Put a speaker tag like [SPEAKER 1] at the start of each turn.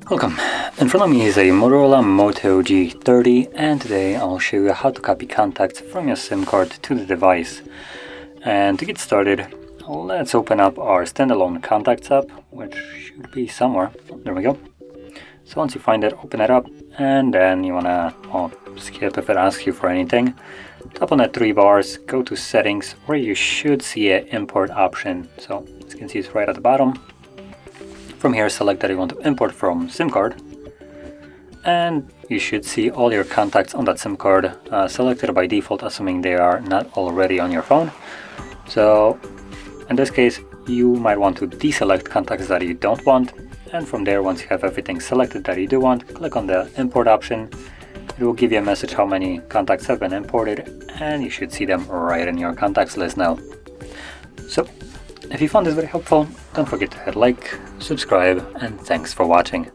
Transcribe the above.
[SPEAKER 1] Welcome. In front of me is a Motorola Moto G30, and today I'll show you how to copy contacts from your SIM card to the device. And to get started, let's open up our standalone contacts app, which should be somewhere. There we go. So once you find it, open it up, and then you wanna skip if it asks you for anything. Tap on the three bars, go to settings, where you should see an import option. So as you can see, it's right at the bottom. From here, select that you want to import from SIM card, and you should see all your contacts on that SIM card selected by default, assuming they are not already on your phone. So in this case, you might want to deselect contacts that you don't want, and from there, once you have everything selected that you do want, click on the import option. It will give you a message how many contacts have been imported, and you should see them right in your contacts list now. So if you found this very helpful, don't forget to hit like, subscribe, and thanks for watching.